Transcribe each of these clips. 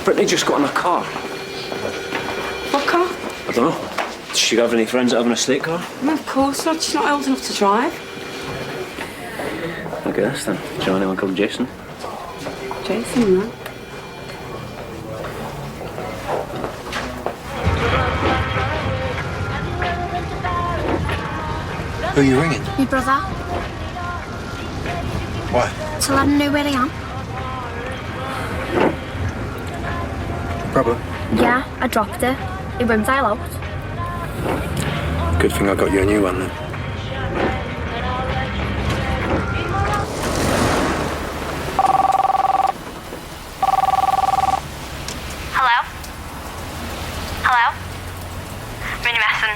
Brittany just got in a car. What car? I don't know. Does she have any friends that have an estate car? No, of course not. She's not old enough to drive. I guess then. Do you know anyone called Jason? Jason, no. Who are you ringing? My brother. Why? To let him know where I am. Problem? Yeah, I dropped it. It won't dial out. Good thing I got you a new one then. Hello? Hello? Ring Messon.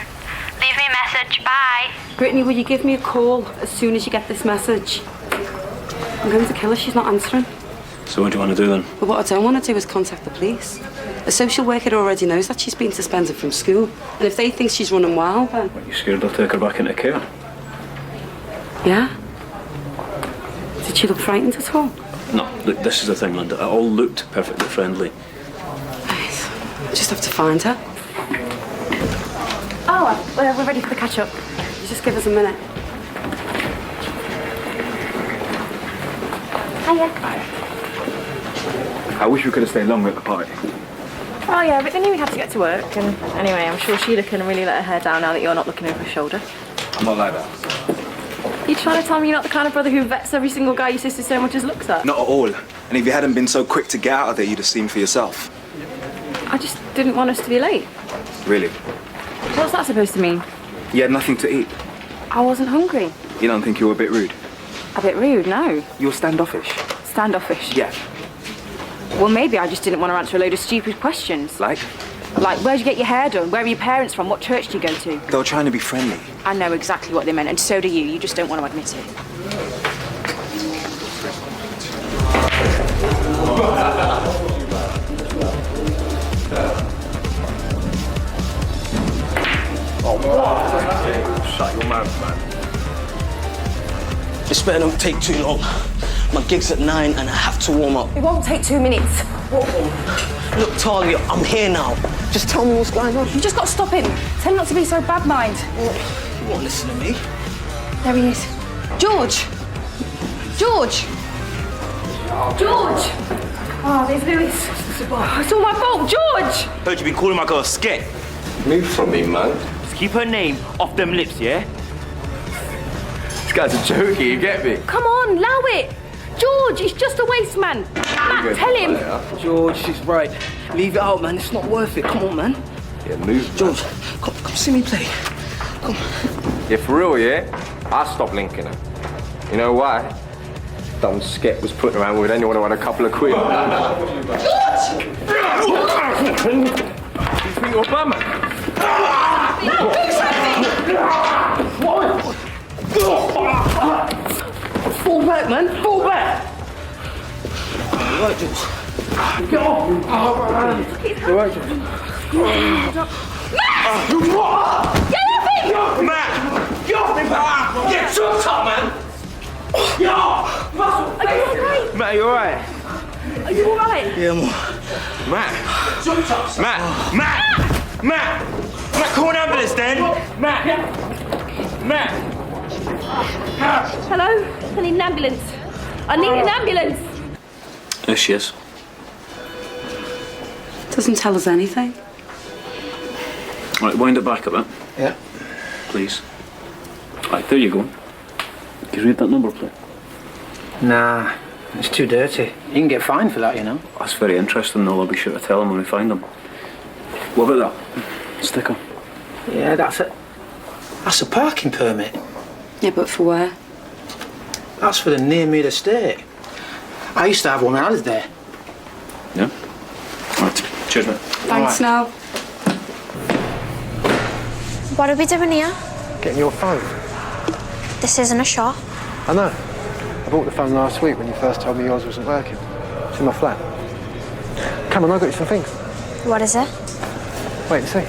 Leave me a message. Bye. Brittany, will you give me a call as soon as you get this message? I'm going to kill her. She's not answering. So what do you want to do then? But what I don't want to do is contact the police. A social worker already knows that she's been suspended from school. And if they think she's running wild, then... What, you scared they'll take her back into care? Yeah? Did she look frightened at all? No, look, this is the thing, Linda. It all looked perfectly friendly. Right. I just have to find her. Oh, we're ready for the catch-up. Just give us a minute. Hiya. I wish we could have stayed longer at the party. Oh yeah, but then we'd have to get to work. And anyway, I'm sure Sheila can really let her hair down now that you're not looking over her shoulder. I'm not like that. You trying to tell me you're not the kind of brother who vets every single guy your sister so much as looks at? Not at all. And if you hadn't been so quick to get out of there, you'd have seen for yourself. I just didn't want us to be late. Really? What's that supposed to mean? You had nothing to eat. I wasn't hungry. You don't think you were a bit rude? A bit rude, no. You were standoffish. Standoffish? Yeah. Well, maybe I just didn't want to answer a load of stupid questions. Like? Like, where'd you get your hair done? Where are your parents from? What church do you go to? They were trying to be friendly. I know exactly what they meant, and so do you. You just don't want to admit it. Shut your mouth, man. This better don't take too long. My gig's at 9 and I have to warm up. It won't take 2 minutes. Look, Talia, I'm here now. Just tell me what's going on. You just got to stop him. Tell him not to be so bad mind. You won't listen to me. There he is. George! George! George! Oh, there's Lewis. It's all my fault, George! Heard you been calling my girl Sket. Move from me, man. Just keep her name off them lips, yeah? This guy's a joker, you get me? Come on, allow it! George, it's just a waste man. Matt, tell him. George, she's right. Leave it out, man. It's not worth it. Come on, man. Yeah, move. George, come see me play. Come. Yeah, for real, yeah? I stopped linking her. You know why? Dumb Sket was putting around with anyone who had a couple of quid. George! You think you're a bummer? Fall back, man. Fall back. Right, George. Get off. You're right, George. Get off him! Matt! Get off me, Matt! Get shook up, man! Get off! Are you alright? Matt, you alright? Are you alright? Yeah, I'm all... Matt! Matt! Matt! Matt! Matt, call an ambulance then! Matt! Matt! Hello? I need an ambulance. I need an ambulance. There she is. Doesn't tell us anything. Right, wind it back a bit. Yeah. Please. Right, there you go. Can you read that number plate? Nah, it's too dirty. You can get fined for that, you know. That's very interesting, though. I'll be sure to tell them when we find them. What about that? Sticker. Yeah, that's a parking permit. Yeah, but for where? That's for the near-mid estate. I used to have one when I was there. Yeah? Right. Cheers, mate. Thanks now. What are we doing here? Getting your phone. This isn't a shop. I know. I bought the phone last week when you first told me yours wasn't working. It's in my flat. Come on, I got you some things. What is it? Wait and see.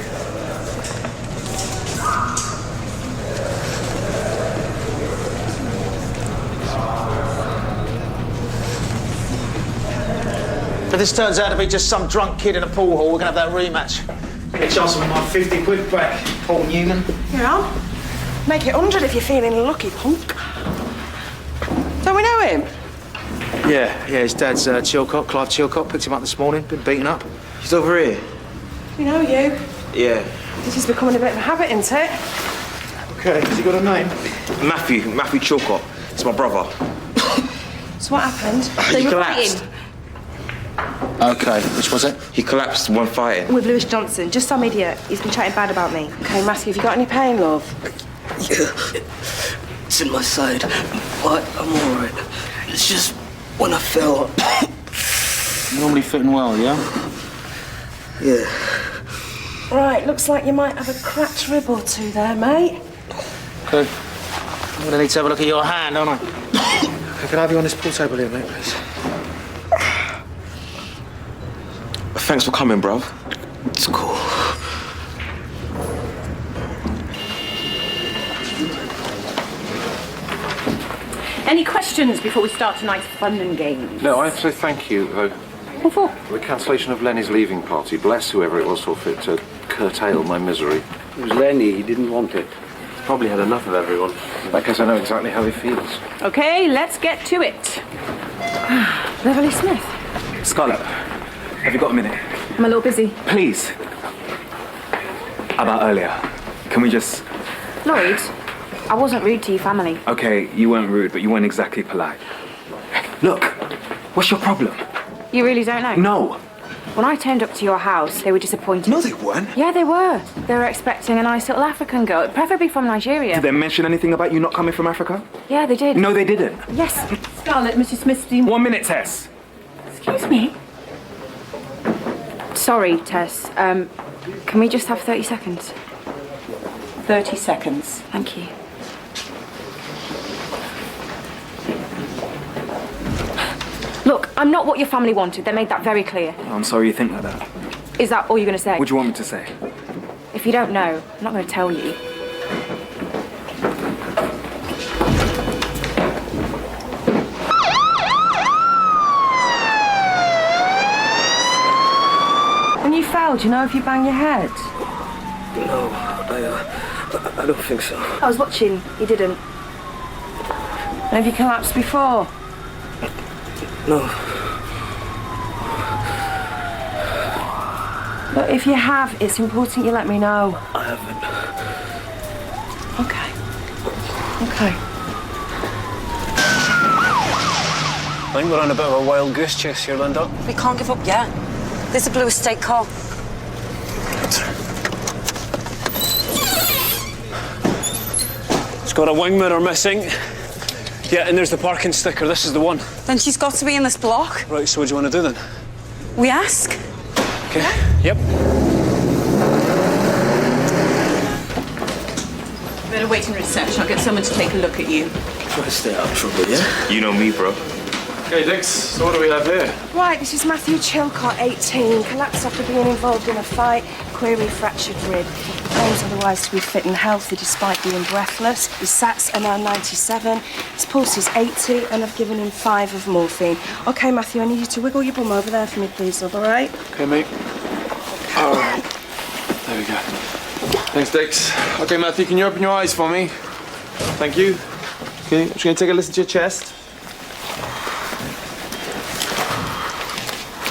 If this turns out to be just some drunk kid in a pool hall, we're going to have that rematch. Get a chance of my 50 quid back, Paul Newman. Yeah. Make it 100 if you're feeling lucky, punk. Don't we know him? Yeah, his dad's Chilcott, Clive Chilcott. Picked him up this morning, been beaten up. He's over here. We know you. Yeah. This is becoming a bit of a habit, isn't it? Okay, has he got a name? Matthew Chilcott. It's my brother. So what happened? He collapsed. Okay, which was it? He collapsed when fighting. With Lewis Johnson, just some idiot. He's been chatting bad about me. Okay, Matthew, have you got any pain, love? Yeah, it's in my side, but I'm all right. It's just when I fell. Normally fitting well, yeah? Yeah. Right, looks like you might have a cracked rib or two there, mate. Okay. I'm going to need to have a look at your hand, aren't I? Okay, can I have you on this pool table here, mate, please? Thanks for coming, bruv. It's cool. Any questions before we start tonight's fun and games? No, I have to say thank you, though. What for? The cancellation of Lenny's leaving party. Bless whoever it was saw fit to curtail my misery. It was Lenny, he didn't want it. He's probably had enough of everyone. In that case, I know exactly how he feels. Okay, let's get to it. Beverly Smith. Scarlett, have you got a minute? I'm a little busy. Please. About earlier. Can we just... Lloyd, I wasn't rude to your family. Okay, you weren't rude, but you weren't exactly polite. Look, what's your problem? You really don't know? No. When I turned up to your house, they were disappointed. No, they weren't. Yeah, they were. They were expecting a nice little African girl, preferably from Nigeria. Did they mention anything about you not coming from Africa? Yeah, they did. No, they didn't. Yes. Scarlett, Mrs. Smith's... 1 minute, Tess. Excuse me? Sorry, Tess. Can we just have 30 seconds? 30 seconds. Thank you. Look, I'm not what your family wanted. They made that very clear. Oh, I'm sorry you think like that. Is that all you're going to say? What do you want me to say? If you don't know, I'm not going to tell you. When you fell, do you know if you banged your head? No, I don't think so. I was watching. You didn't. And have you collapsed before? No. But if you have, it's important you let me know. I haven't. Okay. Okay. I think we're on a bit of a wild goose chase here, Linda. We can't give up yet. There's a blue estate car. It's got a wing mirror missing. Yeah, and there's the parking sticker. This is the one. Then she's got to be in this block. Right, so what do you want to do then? We ask. Okay. Yep. Better wait in reception. I'll get someone to take a look at you. Try to stay out of trouble, yeah? You know me, bro. Okay, Dix, so what do we have here? Right, this is Matthew Chilcott, 18. Collapsed after being involved in a fight. Query fractured rib. Claims otherwise to be fit and healthy despite being breathless. His SATs are now 97. His pulse is 80, and I've given him 5 of morphine. Okay, Matthew, I need you to wiggle your bum over there for me, please, love, all right? Okay, mate. All right. There we go. Thanks, Dix. Okay, Matthew, can you open your eyes for me? Thank you. Okay, I'm just going to take a listen to your chest.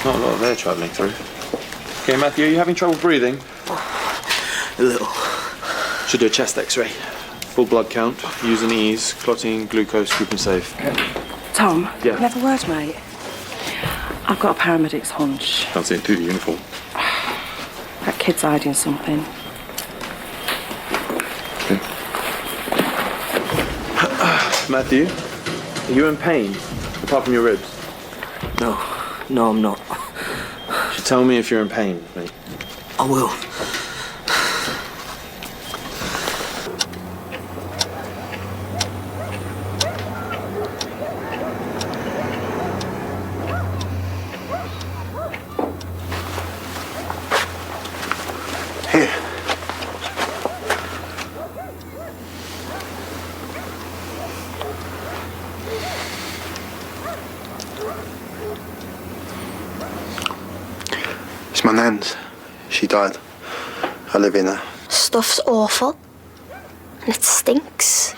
Not a lot of air travelling through. Okay, Matthew, are you having trouble breathing? A little. Should do a chest x-ray. Full blood count, use and ease, clotting, glucose, keep them safe. Tom? Yeah? Never word, mate. I've got a paramedic's hunch. Can't see it through the uniform. That kid's hiding something. Okay. Matthew, are you in pain, apart from your ribs? No, I'm not. You should tell me if you're in pain, mate. I will. Here. She died. I live in her. Stuff's awful. And it stinks.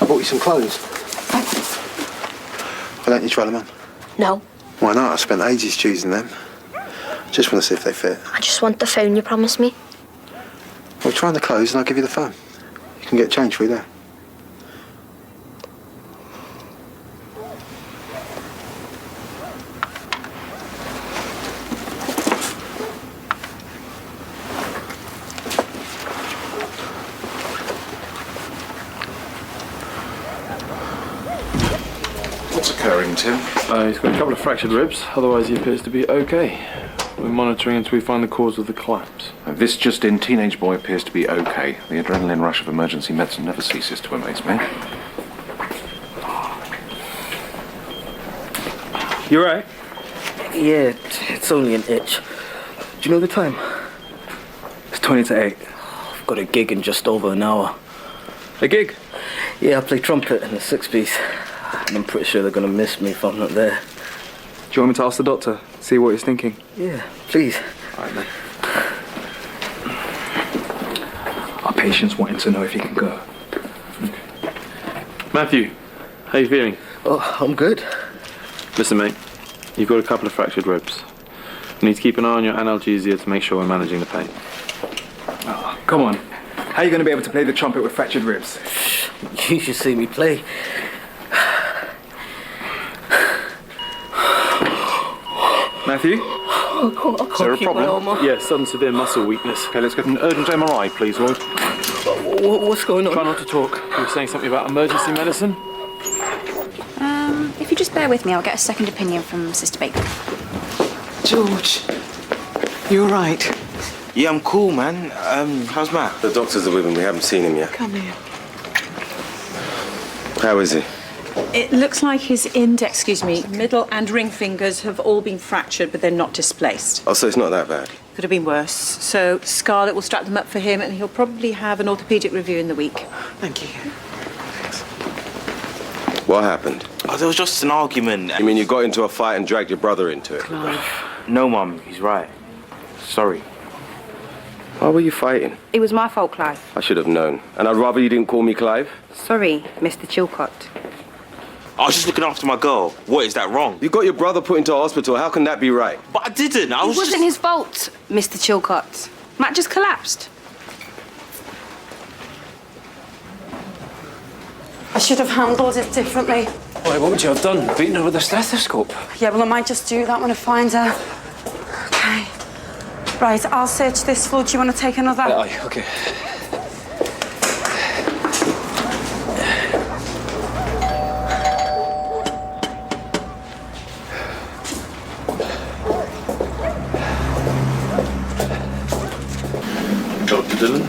I bought you some clothes. Why don't you try them on? No. Why not? I spent ages choosing them. Just want to see if they fit. I just want the phone you promised me. Well, try on the clothes and I'll give you the phone. You can get change for you there. What's occurring, Tim? He's got a couple of fractured ribs, otherwise he appears to be okay. We're monitoring until we find the cause of the collapse. This just in, teenage boy appears to be okay. The adrenaline rush of emergency medicine never ceases to amaze me. You right? Yeah, it's only an itch. Do you know the time? It's 20 to 8. I've got a gig in just over an hour. A gig? Yeah, I play trumpet in a 6-piece. And I'm pretty sure they're going to miss me if I'm not there. Do you want me to ask the doctor? See what he's thinking? Yeah, please. All right, then. Our patient's wanting to know if he can go. Matthew, how you feeling? Oh, I'm good. Listen, mate, you've got a couple of fractured ribs. You need to keep an eye on your analgesia to make sure we're managing the pain. Oh, come on. How are you going to be able to play the trumpet with fractured ribs? You should see me play. Matthew? Is there a problem? Yeah, sudden severe muscle weakness. Okay, let's get an urgent MRI, please, Lloyd. What's going on? Try not to talk. You were saying something about emergency medicine? If you just bear with me, I'll get a second opinion from Sister Baker. George, you all right? Yeah, I'm cool, man. How's Matt? The doctors are with him. We haven't seen him yet. Come here. How is he? It looks like his middle and ring fingers have all been fractured, but they're not displaced. Oh, so it's not that bad? Could have been worse. So Scarlett will strap them up for him, and he'll probably have an orthopaedic review in the week. Thank you. What happened? Oh, there was just an argument. You mean you got into a fight and dragged your brother into it? No, Mum, he's right. Sorry. Why were you fighting? It was my fault, Clive. I should have known. And I'd rather you didn't call me Clive. Sorry, Mr. Chilcott. I was just looking after my girl. What, is that wrong? You got your brother put into hospital. How can that be right? But I didn't. It wasn't his fault, Mr. Chilcott. Matt just collapsed. I should have handled it differently. Why, what would you have done? Beaten her with a stethoscope? Yeah, well, I might just do that when I find her. Okay. Right, I'll search this floor. Do you want to take another? Aye, okay. Dr. Dillon?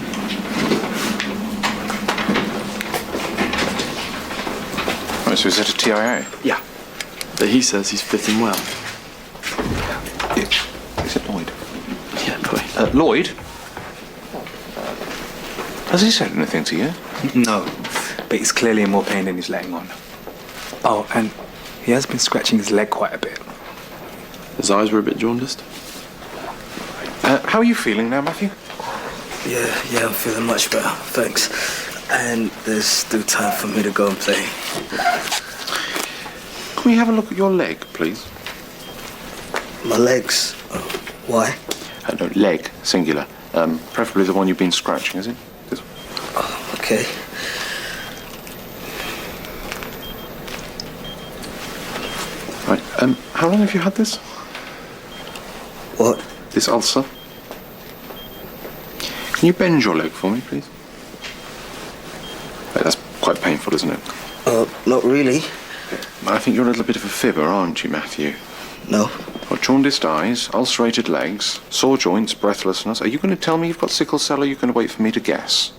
Oh, so is that a TIA? Yeah. But he says he's fitting well. Is it Lloyd? Yeah, boy. Lloyd? Has he said anything to you? No, but he's clearly in more pain than he's letting on. Oh, and he has been scratching his leg quite a bit. His eyes were a bit jaundiced. How are you feeling now, Matthew? Yeah, I'm feeling much better, thanks. And there's still time for me to go and play. Can we have a look at your leg, please? My legs? Why? No, leg, singular. Preferably the one you've been scratching, is it? This one. Oh, okay. Right, how long have you had this? What? This ulcer? Can you bend your leg for me, please? That's quite painful, isn't it? Not really. I think you're a little bit of a fibber, aren't you, Matthew? No. Well, jaundiced eyes, ulcerated legs, sore joints, breathlessness. Are you going to tell me you've got sickle cell, or are you going to wait for me to guess?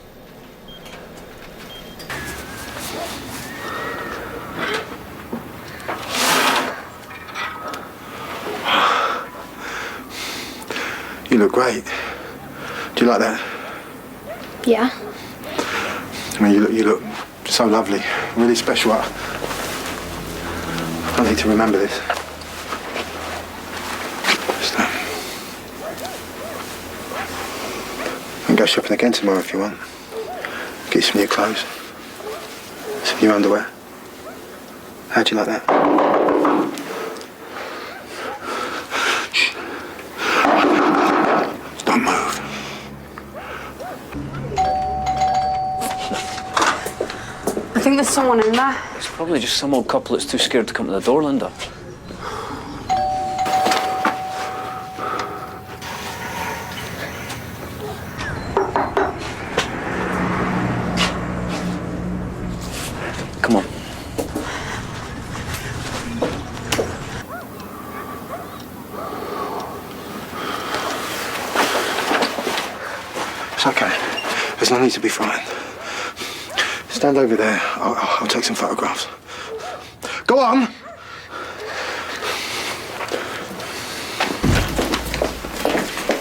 You look great. Do you like that? Yeah. I mean, you look so lovely, really special. I need to remember this. We can go shopping again tomorrow if you want. Get you some new clothes. Some new underwear. How'd you like that? Shh. Don't move. I think there's someone in there. It's probably just some old couple that's too scared to come to the door, Linda. Come on. It's okay. There's no need to be frightened. Stand over there. I'll take some photographs. Go on!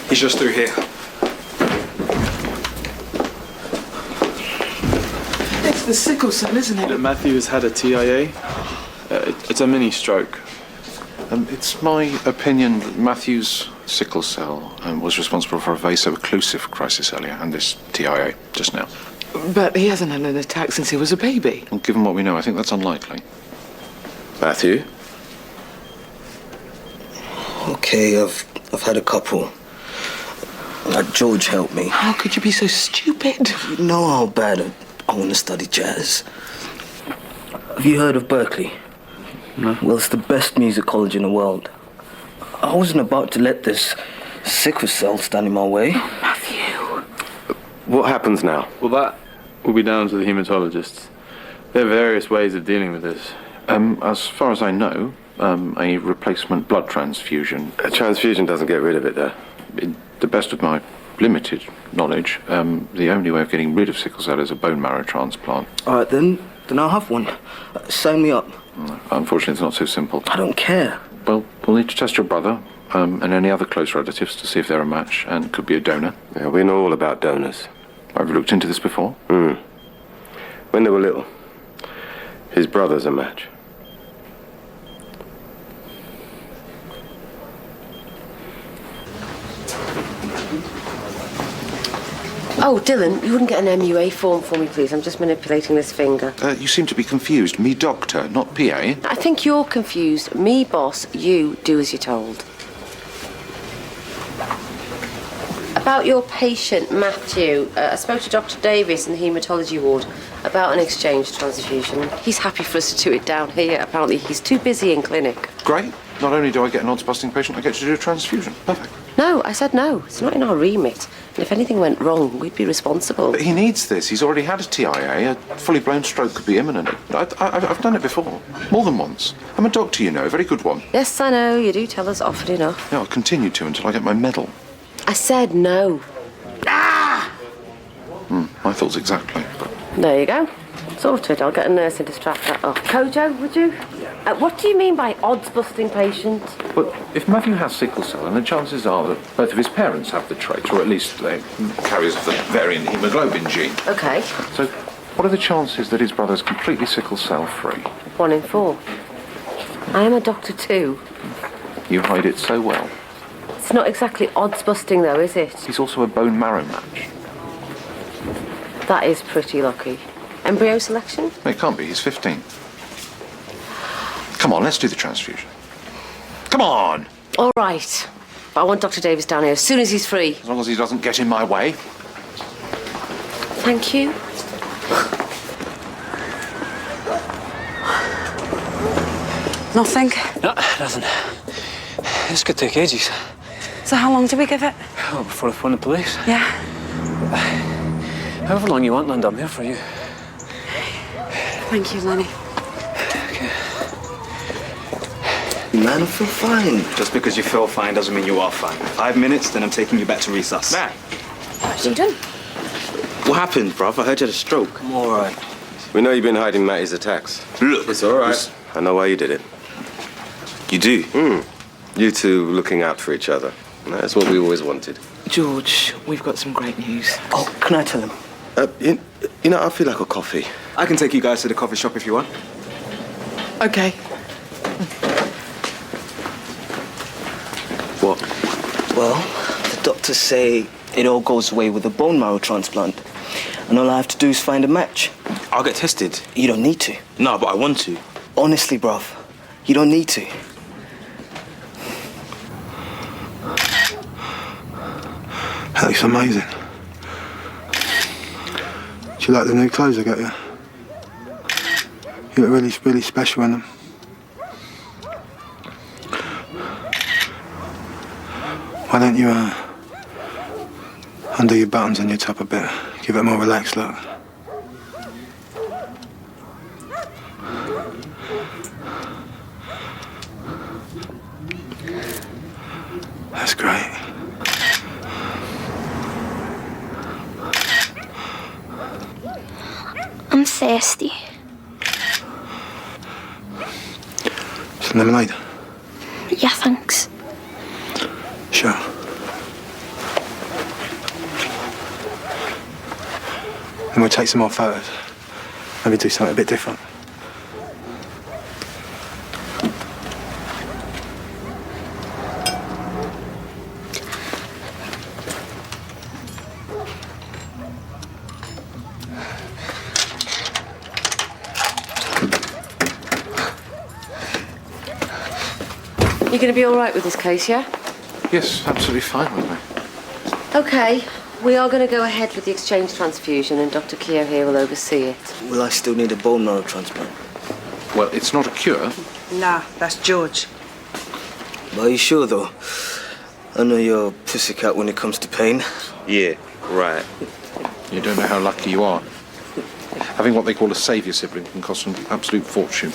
He's just through here. It's the sickle cell, isn't it? Matthew has had a TIA. It's a mini stroke. It's my opinion that Matthew's sickle cell was responsible for a vaso-occlusive crisis earlier and this TIA just now. But he hasn't had an attack since he was a baby. Well, given what we know, I think that's unlikely. Matthew? Okay, I've had a couple. George helped me. How could you be so stupid? You know how bad I want to study jazz. Have you heard of Berkeley? No. Well, it's the best music college in the world. I wasn't about to let this sickle cell stand in my way. What happens now? Well, that will be down to the haematologists. There are various ways of dealing with this. As far as I know, a replacement blood transfusion. A transfusion doesn't get rid of it, though. In the best of my limited knowledge, the only way of getting rid of sickle cell is a bone marrow transplant. All right, then I'll have one. Sign me up. Unfortunately, it's not so simple. I don't care. Well, we'll need to test your brother and any other close relatives to see if they're a match and could be a donor. Yeah, we know all about donors. Have you looked into this before? When they were little, his brother's a match. Oh, Dylan, you wouldn't get an MUA form for me, please? I'm just manipulating this finger. You seem to be confused. Me doctor, not PA. I think you're confused. Me boss, you do as you're told. About your patient, Matthew, I spoke to Dr. Davis in the haematology ward about an exchange transfusion. He's happy for us to do it down here. Apparently he's too busy in clinic. Great. Not only do I get an odds-busting patient, I get to do a transfusion. Perfect. No, I said no. It's not in our remit. And if anything went wrong, we'd be responsible. But he needs this. He's already had a TIA. A fully blown stroke could be imminent. I've done it before. More than once. I'm a doctor, you know. A very good one. Yes, I know. You do tell us often enough. Yeah, I'll continue to until I get my medal. I said no. My thoughts exactly. There you go. Sorted. I'll get a nurse in to strap that up. Kojo, would you? What do you mean by odds-busting patient? Well, if Matthew has sickle cell, then the chances are that both of his parents have the trait, or at least they're carriers of the variant hemoglobin gene. Okay. So, what are the chances that his brother's completely sickle cell free? 1 in 4. I am a doctor too. You hide it so well. It's not exactly odds-busting though, is it? He's also a bone marrow match. That is pretty lucky. Embryo selection? It can't be. He's 15. Come on, let's do the transfusion. Come on! All right. But I want Dr. Davis down here as soon as he's free. As long as he doesn't get in my way. Thank you. Nothing? No, nothing. This could take ages. So how long do we give it? Oh, before I phone the police. Yeah. However long you want, Linda, I'm here for you. Thank you, Lenny. Man, I feel fine. Just because you feel fine doesn't mean you are fine. 5 minutes, then I'm taking you back to resus. Man. What's he done? What happened, bruv? I heard you had a stroke. I'm all right. We know you've been hiding Matty's attacks. Look, it's all right. I know why you did it. You do? You two looking out for each other. That's what we always wanted. George, we've got some great news. Oh, can I tell him? You know, I feel like a coffee. I can take you guys to the coffee shop if you want. Okay. What? Well, the doctors say It all goes away with a bone marrow transplant. And all I have to do is find a match. I'll get tested. You don't need to. No, but I want to. Honestly, bruv, you don't need to. That looks amazing. Do you like the new clothes I got you? You look really, really special in them. Why don't you undo your buttons on your top a bit? Give it a more relaxed look. That's great. I'm thirsty. Some lemonade? Yeah, thanks. Sure. And we'll take some more photos. Maybe do something a bit different. You're going to be all right with this case, yeah? Yes, absolutely fine with me. OK. We are going to go ahead with the exchange transfusion and Dr. Keogh here will oversee it. Will I still need a bone marrow transplant? Well, it's not a cure. Nah, that's George. But are you sure, though? I know you're a pussycat when it comes to pain. Yeah, right. You don't know how lucky you are. Having what they call a saviour sibling can cost an absolute fortune.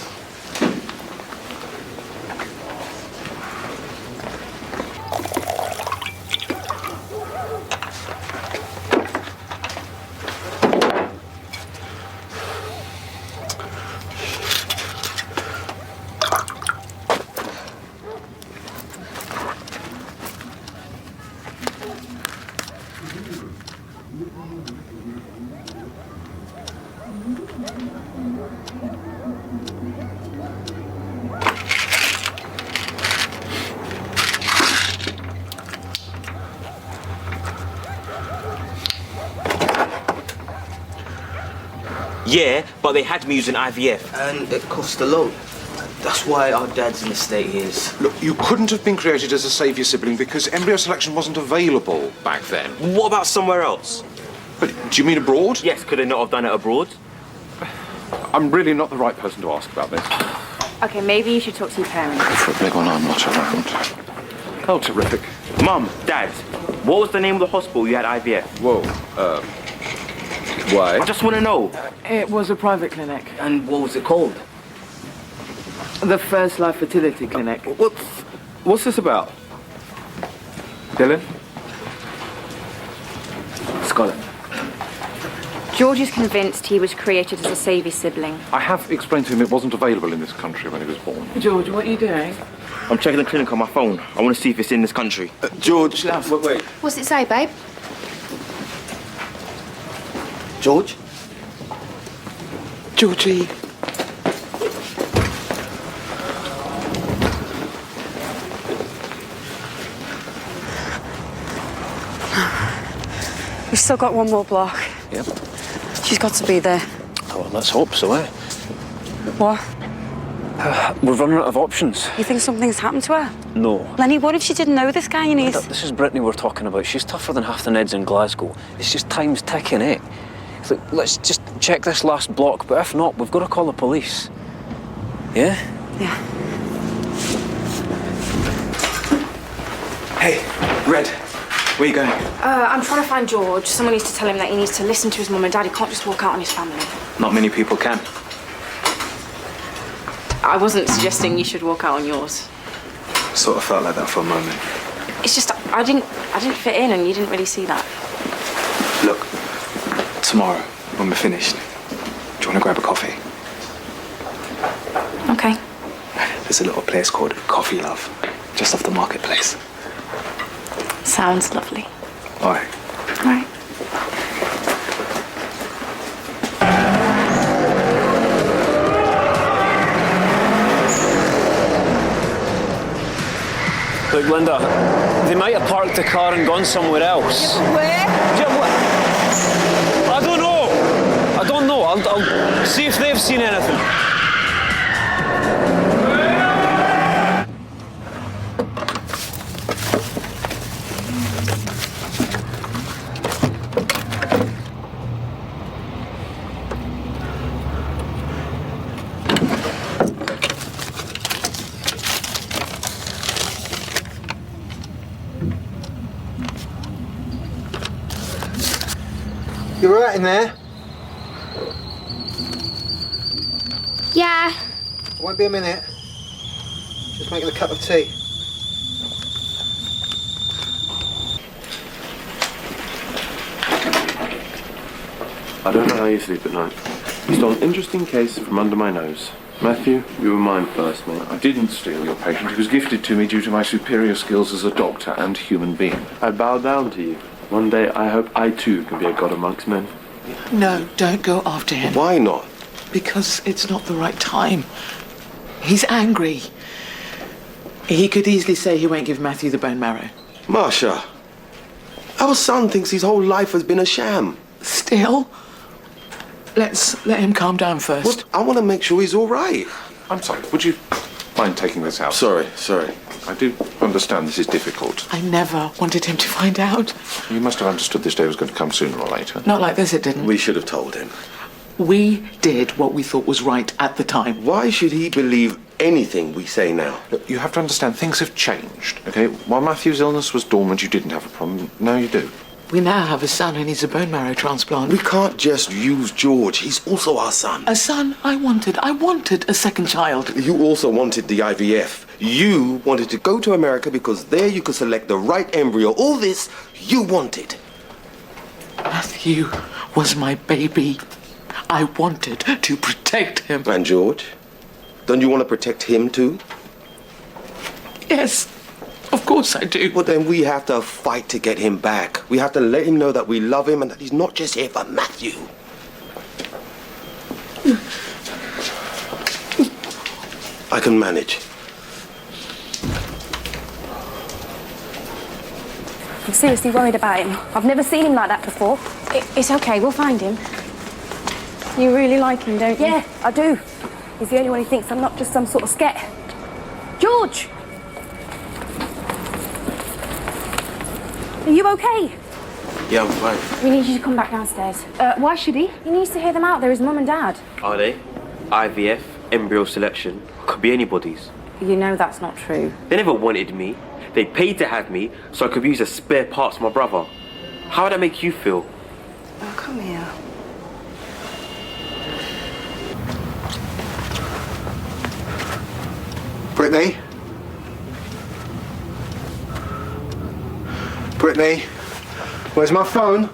Yeah, but they had me using IVF. And it cost a lot. That's why our dad's in the state he is. Look, you couldn't have been created as a saviour sibling because embryo selection wasn't available back then. What about somewhere else? But do you mean abroad? Yes, could they not have done it abroad? I'm really not the right person to ask about this. Okay, maybe you should talk to your parents. For a big one, I'm not around. Oh, terrific. Mum, Dad, what was the name of the hospital you had IVF? Whoa, why? I just want to know. It was a private clinic. And what was it called? The First Life Fertility Clinic. What's this about? Dylan? Scotland. George is convinced he was created as a saviour sibling. I have explained to him it wasn't available in this country when he was born. George, what are you doing? I'm checking the clinic on my phone. I want to see if it's in this country. George, wait. What's it say, babe? George? Georgie. We've still got one more block. Yep. She's got to be there. Oh, well, let's hope so, eh? What? We're running out of options. You think something's happened to her? No. Lenny, what if she didn't know this guy you need? This is Brittany we're talking about. She's tougher than half the Neds in Glasgow. It's just time's ticking, eh? Look, let's just check this last block, but if not, we've got to call the police. Yeah? Yeah. Hey, Red, where you going? I'm trying to find George. Someone needs to tell him that he needs to listen to his mum and dad. He can't just walk out on his family. Not many people can. I wasn't suggesting you should walk out on yours. Sort of felt like that for a moment. It's just I didn't fit in, and you didn't really see that. Look, tomorrow, when we're finished, do you want to grab a coffee? Okay. There's a little place called Coffee Love, just off the marketplace. Sounds lovely. All right. All right. Look, Linda, they They might have parked the car and gone somewhere else. Where? I don't know. I don't know. I'll see if they've seen anything. You all right in there? Yeah. Won't be a minute. Just making a cup of tea. I don't know how you sleep at night. You stole an interesting case from under my nose. Matthew, you were mine first, mate. I didn't steal your patient. He was gifted to me due to my superior skills as a doctor and human being. I bow down to you. One day, I hope I too can be a god amongst men. No, don't go after him. Why not? Because it's not the right time. He's angry. He could easily say he won't give Matthew the bone marrow. Marsha, our son thinks his whole life has been a sham. Still, let's let him calm down first. I want to make sure he's all right. I'm sorry, would you mind taking this out? Sorry. I do understand this is difficult. I never wanted him to find out. You must have understood this day was going to come sooner or later. Not like this, it didn't. We should have told him. We did what we thought was right at the time. Why should he believe anything we say now? Look, you have to understand, things have changed, okay? While Matthew's illness was dormant, you didn't have a problem. Now you do. We now have a son who needs a bone marrow transplant. We can't just use George. He's also our son. A son I wanted. I wanted a second child. You also wanted the IVF. You wanted to go to America because there you could select the right embryo. All this you wanted. Matthew was my baby. I wanted to protect him. And George? Don't you want to protect him too? Yes, of course I do. Well, then we have to fight to get him back. We have to let him know that we love him and that he's not just here for Matthew. I can manage. I'm seriously worried about him. I've never seen him like that before. It's okay, we'll find him. You really like him, don't you? Yeah, I do. He's the only one who thinks I'm not just some sort of sket. George! Are you okay? Yeah, I'm fine. We need you to come back downstairs. Why should he? He needs to hear them out. They're his mum and dad. Are they? IVF, embryo selection, could be anybody's. You know that's not true. They never wanted me. They paid to have me so I could use as spare parts for my brother. How would that make you feel? Oh, come here. Brittany? Brittany? Where's my phone?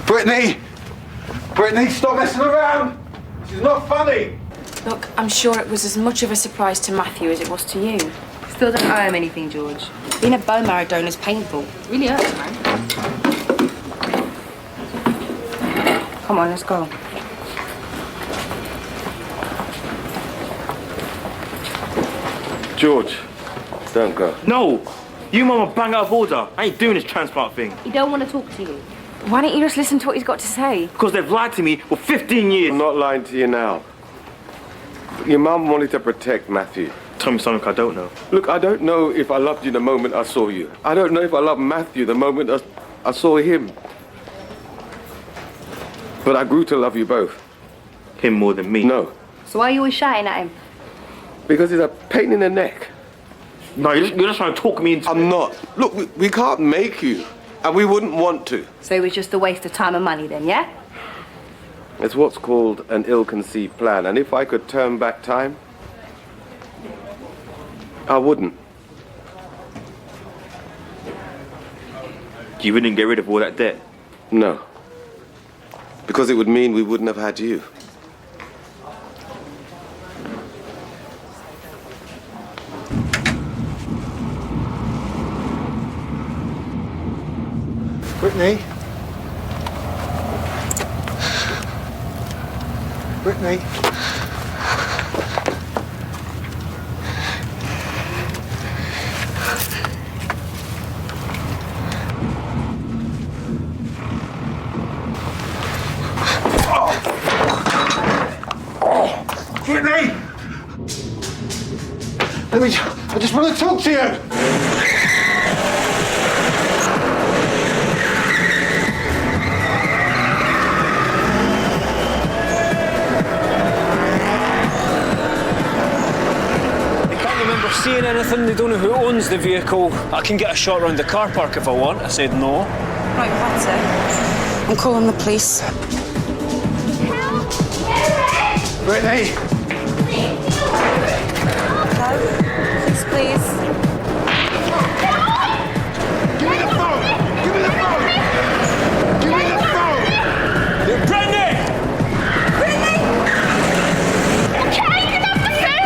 Brittany! Brittany, stop messing around! This is not funny! Look, I'm sure it was as much of a surprise to Matthew as it was to you. Still don't owe him anything, George. Being a bone marrow donor is painful. It really hurts, man. Come on, let's go. George, don't go. No! You mama bang out of order. I ain't doing this transplant thing. He don't want to talk to you. Why don't you just listen to what he's got to say? Because they've lied to me for 15 years. I'm not lying to you now. Your mum wanted to protect Matthew. Tell me something I don't know. Look, I don't know if I loved you the moment I saw you. I don't know if I loved Matthew the moment I saw him. But I grew to love you both. Him more than me? No. So why are you always shouting at him? Because he's a pain in the neck. No, you're just trying to talk me into I'm not. Look, we can't make you. And we wouldn't want to. So it was just a waste of time and money then, yeah? It's what's called an ill-conceived plan. And if I could turn back time, I wouldn't. You wouldn't get rid of all that debt? No. Because it would mean we wouldn't have had you. Brittany? Brittany? I just want to talk to you. Seeing anything, they don't know who owns the vehicle. I can get a shot around the car park if I want. I said no. Right, that's it. I'm calling the police. Brittany! Hello? Police, please. Give me the phone! Give me the phone! Give me the phone! Brittany! Brittany! Okay, get off the phone!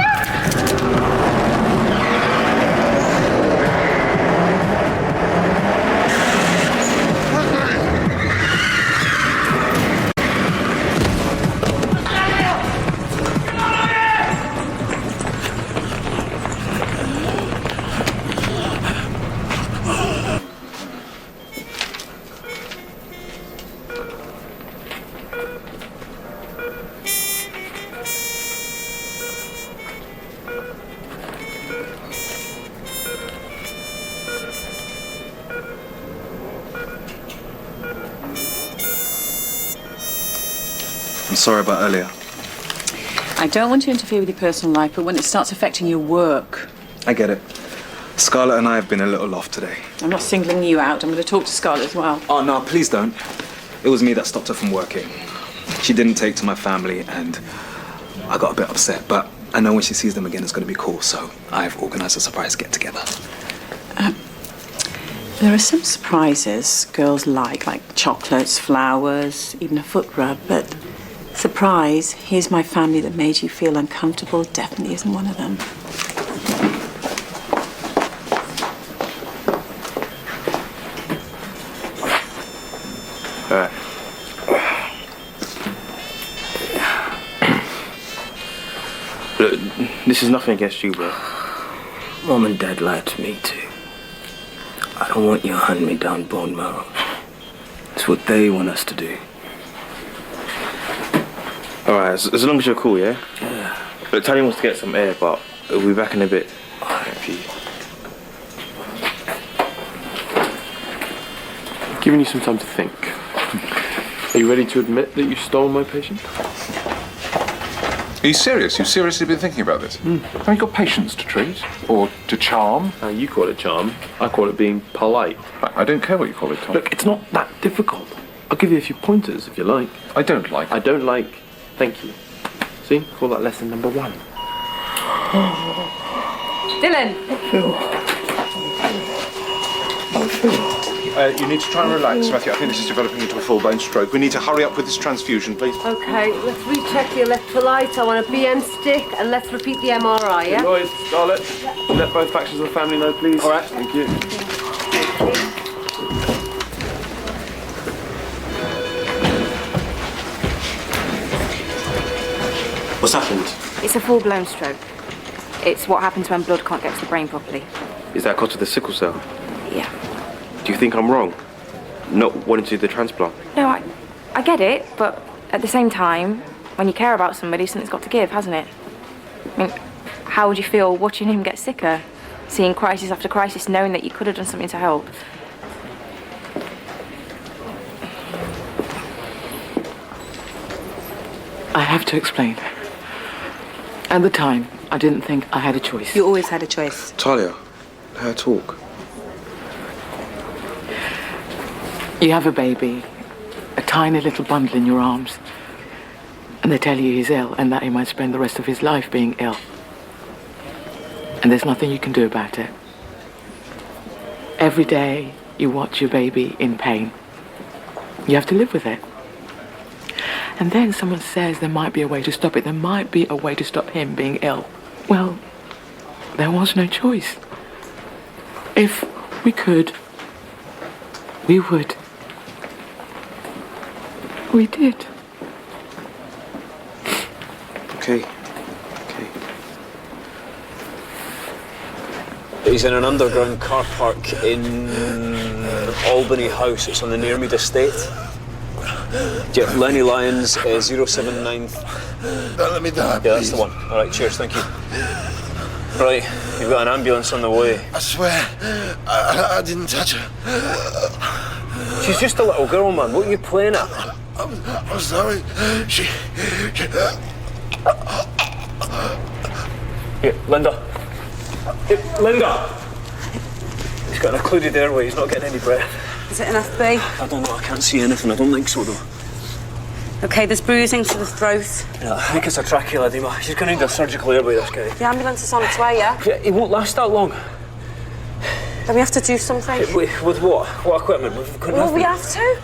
I'm sorry about earlier. I don't want to interfere with your personal life, but when it starts affecting your work... I get it. Scarlett and I have been a little off today. I'm not singling you out. I'm going to talk to Scarlett as well. Oh, no, please don't. It was me that stopped her from working. She didn't take to my family, and I got a bit upset, but I know when she sees them again, it's going to be cool, so I've organised a surprise get-together. There are some surprises girls like chocolates, flowers, even a foot rub, but surprise, here's my family that made you feel uncomfortable, definitely isn't one of them. Look, this is nothing against you, bro. Mom and Dad lied to me too. I don't want your hand-me-down bone marrow. It's what they want us to do. Alright, as long as you're cool, yeah? Yeah. Look, Tony wants to get some air, but we'll be back in a bit. Giving you some time to think. Are you ready to admit that you stole my patient? Are you serious? You've seriously been thinking about this? Have you got patients to treat? Or to charm? You call it charm. I call it being polite. I don't care what you call it, Tom. Look, it's not that difficult. I'll give you a few pointers if you like. I don't like. I don't like. Thank you. See? Call that lesson number 1. Dylan! You need to try and relax, Matthew. I think this is developing into a full-blown stroke. We need to hurry up with this transfusion, please. Okay, let's recheck the electrolytes. I want a BM stick, and let's repeat the MRI, yeah? Lloyd, Scarlett, let both factions of the family know, please. All right. Thank you. What's happened? It's a full-blown stroke. It's what happens when blood can't get to the brain properly. Is that caused of the sickle cell? Yeah. Do you think I'm wrong? Not wanting to do the transplant? No, I get it, but at the same time, when you care about somebody, something's got to give, hasn't it? I mean, how would you feel watching him get sicker? Seeing crisis after crisis, knowing that you could have done something to help? I have to explain. At the time, I didn't think I had a choice. You always had a choice. Talia, let her talk. You have a baby, a tiny little bundle in your arms, and they tell you he's ill and that he might spend the rest of his life being ill. And there's nothing you can do about it. Every day you watch your baby in pain. You have to live with it. And then someone says there might be a way to stop it. There might be a way to stop him being ill. Well, there was no choice. If we could, we would. We did. Okay. He's in an underground car park in Albany House. It's on the Nearmead estate. Yeah, Lenny Lyons, 079... Don't let me die, Yeah, that's the one. All right, cheers, thank you. Right, you've got an ambulance on the way. I swear, I didn't touch her. She's just a little girl, man. What are you playing at? I'm sorry. She... Here, Linda. Here, Linda! He's got an occluded airway. He's not getting any breath. Is it an FB? I don't know. I can't see anything. I don't think so, though. Okay, there's bruising to the throat. Yeah, I think it's a tracheal edema. He's going to need a surgical airway, this guy. The ambulance is on its way, yeah? He won't last that long. Then we have to do something. With what? What equipment? Well, we have to.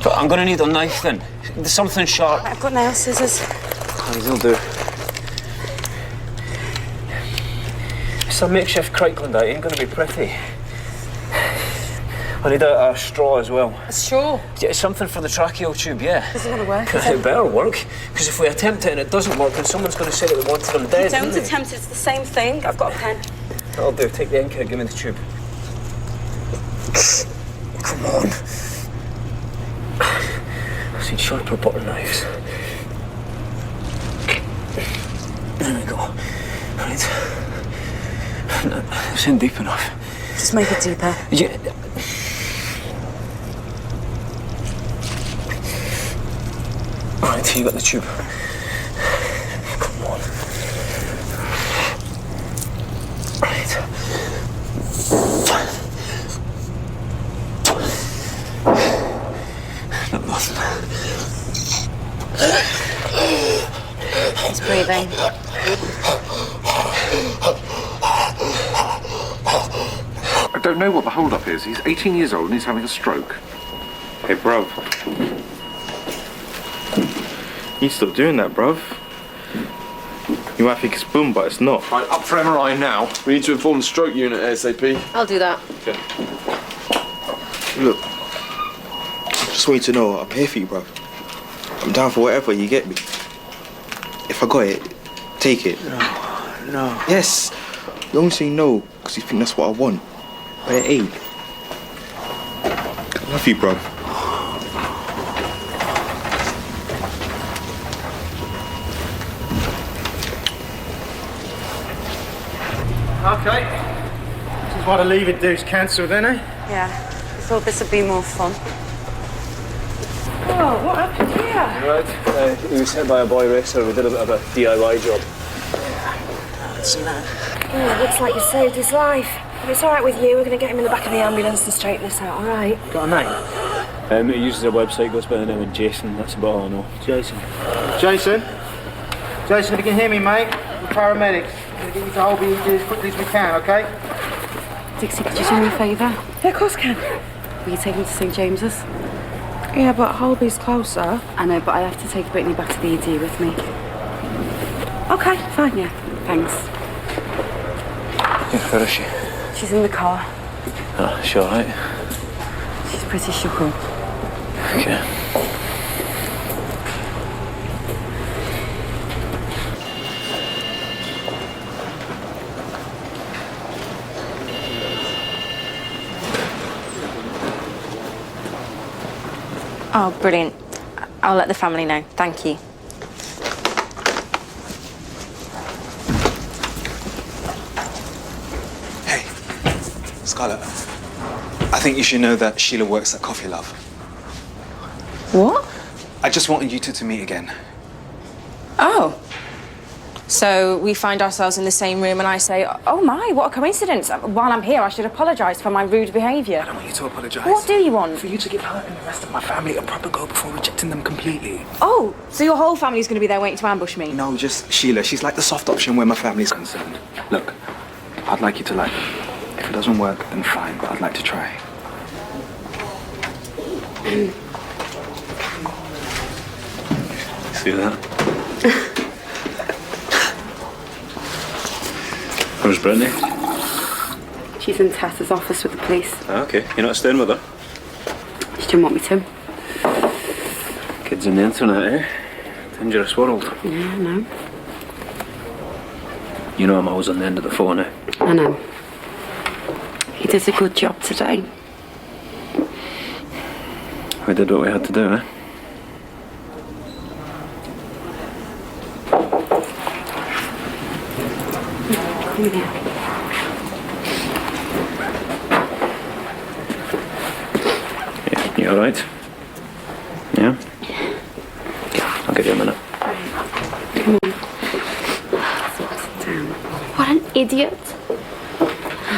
But I'm going to need a knife, then. There's something sharp. I've got nail scissors. They'll do. It's a makeshift crickling, that ain't going to be pretty. I need a straw as well. A straw? Yeah, something for the tracheal tube, yeah. This is going to work. It better work, because if we attempt it and it doesn't work, then someone's going to say that we wanted them dead. Don't attempt it, it's the same thing. I've got a pen. That'll do. Take the ink out, give me the tube. Come on. I've seen sharper butter knives. There we go. Right. It's in deep enough. Just make it deeper. Yeah. Right, you got the tube. Come on. Right. Not nothing. He's breathing. I don't know what the hold-up is. He's 18 years old and he's having a stroke. Hey, bruv. You stop doing that, bruv. You might think it's boom, but it's not. Right, up for MRI now. We need to inform the stroke unit ASAP. I'll do that. Okay. Look, I just want you to know I'm here for you, bruv. I'm down for whatever you get me. If I got it, take it. No. Yes. You only say no because you think that's what I want. But it ain't. I love you, bruv. Okay. This is what a leave it do's cancelled, then, eh? Yeah. I thought this would be more fun. Oh, what happened here? Right. He was hit by a boy racer. We did a bit of a DIY job. Let's see that. Oh, looks like you saved his life. If it's all right with you, we're going to get him in the back of the ambulance and straighten this out, all right? Got a name? He uses a website, goes by the name of Jason. That's about all I know. Jason. Jason, if you can hear me, mate, we're paramedics. We're going to get you to Holby as quickly as we can, okay? Dixie, could you do me a favour? Yeah, of course I can. Will you take him to St James's? Yeah, but Holby's closer. I know, but I have to take Brittany back to the ED with me. Okay, fine. Yeah, thanks. Yeah, where is she? She's in the car. Oh, she all right? She's pretty shook up. Okay. Oh, brilliant. I'll let the family know. Thank you. Hey, Scarlett. I think you should know that Sheila works at Coffee Love. What? I just wanted you two to meet again. Oh. So we find ourselves in the same room and I say, oh my, what a coincidence. While I'm here, I should apologise for my rude behaviour. I don't want you to apologise. What do you want? For you to give her and the rest of my family a proper go before rejecting them completely. Oh, so your whole family's going to be there waiting to ambush me? No, just Sheila. She's like the soft option where my family's concerned. Look, I'd like you to like her. If it doesn't work, then fine, but I'd like to try. See that? Where's Brittany? She's in Tessa's office with the police. Ah, okay. You're not staying with her? She didn't want me to. Kids on the internet, eh? Dangerous world. Yeah, I know. You know I'm always on the end of the phone, eh? I know. He did a good job today. We did what we had to do, eh? Come here. You all right? Yeah? I'll give you a minute. Come on. Sit down. What an idiot.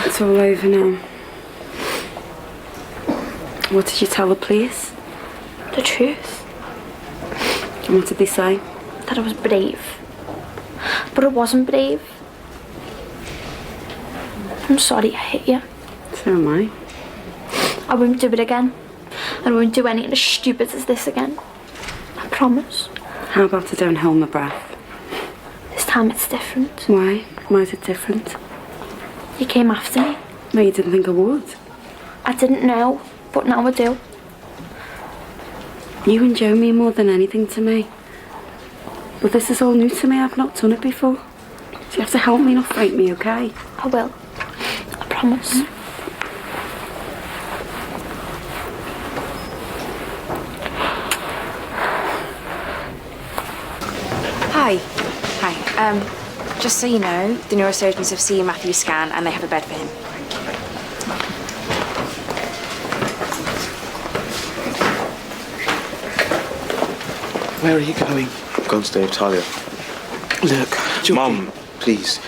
It's all over now. What did you tell the police? The truth. And what did they say? That I was brave. But I wasn't brave. I'm sorry I hit you. So am I. I won't do it again. I won't do anything as stupid as this again. I promise. How about I don't hold my breath? This time it's different. Why? Why is it different? You came after me. No, you didn't think I would. I didn't know, but now I do. You and Joe mean more than anything to me. But this is all new to me. I've not done it before. So you have to help me, not fight me, okay? I will. I promise. Hi. Hi. Just so you know, the neurosurgeons have seen Matthew's scan and they have a bed for him. Where are you going? I'm going to stay in Italia. Look, Georgie. Mum, please.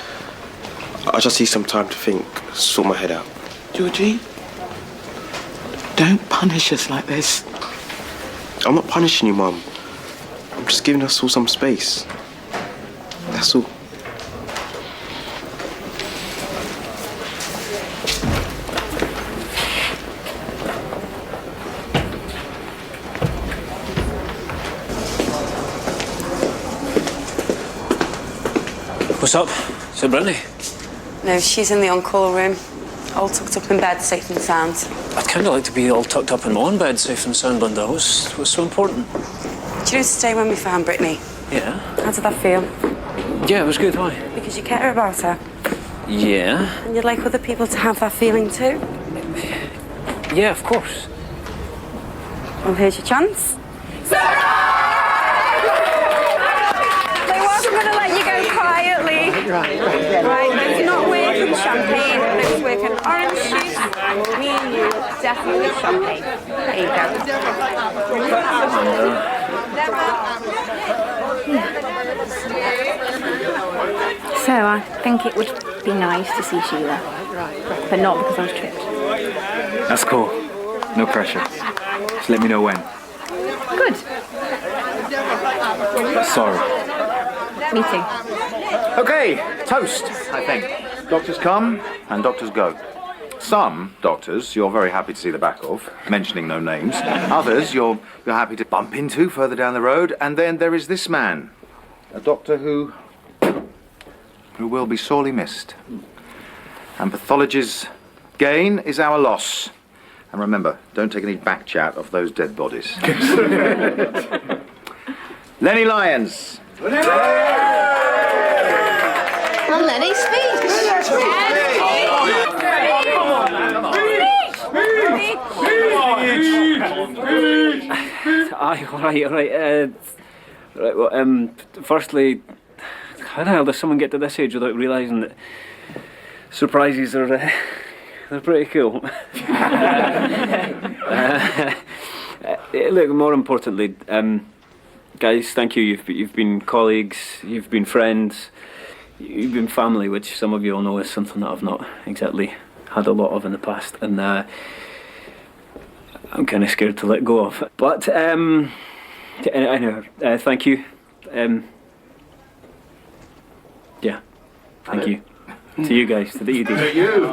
I just need some time to think, sort my head out. Georgie, don't punish us like this. I'm not punishing you, Mum. I'm just giving us all some space. That's all. What's up? Is it Brittany? No, she's in the on-call room. All tucked up in bed, safe and sound. I'd kind of like to be all tucked up in my own bed, safe and sound, Linda. What's so important? Did you know today when we found Brittany? Yeah. How did that feel? Yeah, it was good. Why? Because you care about her. Yeah. And you'd like other people to have that feeling too. Yeah, of course. Well, here's your chance. They wasn't going to let you go quietly. Right, there's not working champagne, there's working orange juice. Me and you, definitely champagne. There you go. So I think it would be nice to see Sheila, but not because I was tripped. That's cool. No pressure. Just let me know when. Good. Sorry. Me too. Okay, toast, I think. Doctors come and doctors go. Some doctors you're very happy to see the back of, mentioning no names. Others you're happy to bump into further down the road. And then there is this man, a doctor who will be sorely missed. And pathology's gain is our loss. And remember, don't take any back chat of those dead bodies. Lenny Lyons. And Lenny speaks. Aye, all right. Right, well, firstly, how the hell does someone get to this age without realising that surprises are, they're pretty cool? Look, more importantly, guys, thank you. You've been colleagues, you've been friends, you've been family, which some of you all know is something that I've not exactly had a lot of in the past, and I'm kind of scared to let go of. But anyway, thank you. Yeah, thank you to you guys, to the ED. To you.